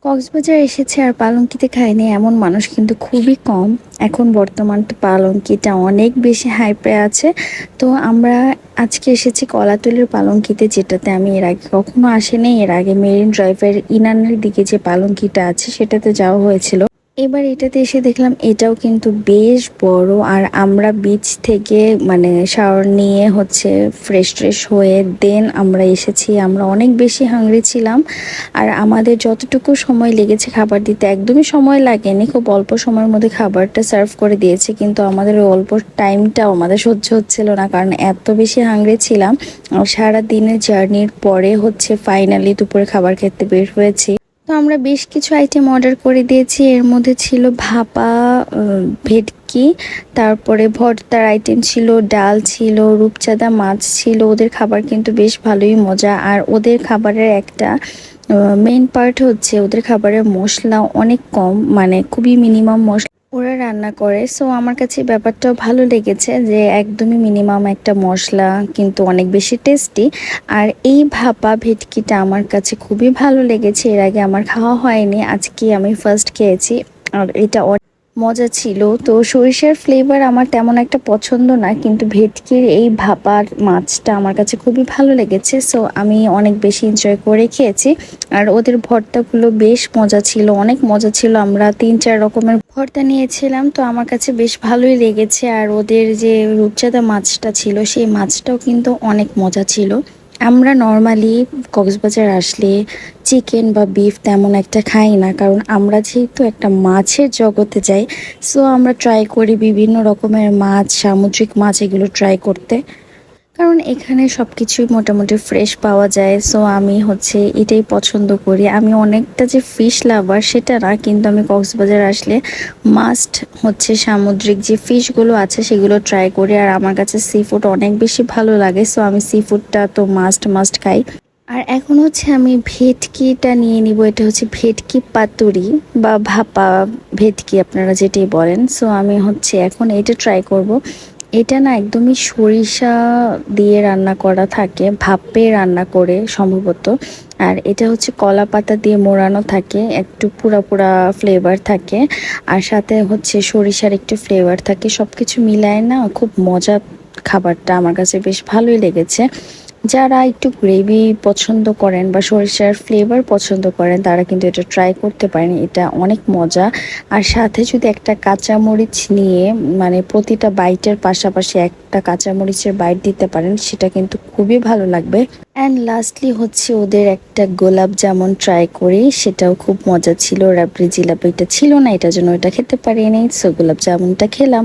কক্সবাজার এসেছে আর পালঙ্কিতে খায়নি এমন মানুষ কিন্তু খুবই কম। এখন বর্তমান তো পালঙ্কিটা অনেক বেশি হাইপে আছে। তো আমরা আজকে এসেছি কলাতলির পালঙ্কিতে, যেটাতে আমি এর আগে কখনো আসিনি। এর আগে মেরিন ড্রাইভের ইনানের দিকে যে পালঙ্কিটা আছে সেটাতে যাওয়া হয়েছিল। এবার এটাতে এসে দেখলাম এটাও কিন্তু বেশ বড়। আর আমরা বিচ থেকে মানে শাওয়ার নিয়ে ফ্রেশ ট্রেশ হয়ে দেন আমরা এসেছি। আমরা অনেক বেশি হাংরি ছিলাম। আর আমাদের যতটুকু সময় লেগেছে খাবার দিতে একদমই সময় লাগেনি, খুব অল্প সময়ের মধ্যে খাবারটা সার্ভ করে দিয়েছে। কিন্তু আমাদের ওই অল্প টাইমটাও আমাদের সহ্য হচ্ছিল না, কারণ এত বেশি হাংরি ছিলাম। আর সারা দিনের জার্নির পরে ফাইনালি দুপুরে খাবার খেতে বের হয়েছি। তো আমরা বেশ কিছু আইটেম অর্ডার করে দিয়েছি। এর মধ্যে ছিল ভাপা ভেটকি, তারপরে ভর্তার আইটেম ছিল, ডাল ছিল, রূপচাঁদা মাছ ছিল। ওদের খাবার কিন্তু বেশ ভালোই মজা। আর ওদের খাবারের একটা মেইন পার্ট হচ্ছে ওদের খাবারের মশলা অনেক কম, মানে খুবই মিনিমাম মশলা ওরা রান্না করে। সো আমার কাছে ব্যাপারটাও ভালো লেগেছে যে একদমই মিনিমাম একটা মশলা, কিন্তু অনেক বেশি টেস্টি। আর এই ভাপা ভেটকিটা আমার কাছে খুবই ভালো লেগেছে। এর আগে আমার খাওয়া হয়নি, আজকে আমি ফার্স্ট খেয়েছি। আর এটা মজা ছিল। তো সরিষার ফ্লেভার আমার তেমন একটা পছন্দ না, কিন্তু ভেটকির এই ভাপার মাছটা আমার কাছে খুবই ভালো লেগেছে। সো আমি অনেক বেশি এনজয় করে খেয়েছি। আর ওদের ভর্তাগুলো বেশ মজা ছিল, অনেক মজা ছিল। আমরা 3-4 রকমের ভর্তা নিয়েছিলাম, তো আমার কাছে বেশ ভালোই লেগেছে। আর ওদের যে রূপচাঁদা মাছটা ছিল সেই মাছটাও কিন্তু অনেক মজা ছিল। আমরা নর্মালি কক্সবাজার আসলে চিকেন বা বিফ তেমন একটা খাই না, কারণ আমরা যেহেতু একটা মাছের জগতে যাই। সো আমরা ট্রাই করি বিভিন্ন রকমের মাছ, সামুদ্রিক মাছ এগুলো ট্রাই করতে, কারণ এখানে সব কিছুই মোটামুটি ফ্রেশ পাওয়া যায়। সো আমি এটাই পছন্দ করি। আমি অনেকটা যে ফিশ লাভার সেটা না, কিন্তু আমি কক্সবাজার আসলে মাস্ট সামুদ্রিক যে ফিশগুলো আছে সেগুলো ট্রাই করি। আর আমার কাছে সি ফুড অনেক বেশি ভালো লাগে। সো আমি সি ফুডটা তো মাস্ট খাই। আর এখন আমি ভেটকিটা নিয়ে নিব। এটা ভেটকি পাতুরি বা ভাপা ভেটকি, আপনারা যেটাই বলেন। সো আমি এখন এটা ট্রাই করব। এটা না একদমই সরিষা দিয়ে রান্না করা থাকে, ভাপে রান্না করে সম্ভবত। আর এটা কলা পাতা দিয়ে মোড়ানো থাকে, একটু পুরা পুরা ফ্লেভার থাকে। আর সাথে সরিষার একটু ফ্লেভার থাকে। সবকিছু মিলায় না খুব মজা। খাবারটা আমার কাছে বেশ ভালোই লেগেছে। যারা একটু গ্রেভি পছন্দ করেন বা সরিষার ফ্লেভার পছন্দ করেন তারা কিন্তু এটা ট্রাই করতে পারেন, এটা অনেক মজা। আর সাথে যদি একটা কাঁচামরিচ নিয়ে, মানে প্রতিটা বাইটের পাশাপাশি একটা কাঁচামরিচের বাইট দিতে পারেন, সেটা কিন্তু খুবই ভালো লাগবে। অ্যান্ড লাস্টলি ওদের একটা গোলাপ জামুন ট্রাই করি, সেটাও খুব মজা ছিল। রাবড়ি জিলাপিটা ছিল না, এটার জন্য ওটা খেতে পারিনি। সো গোলাপ জামুনটা খেলাম।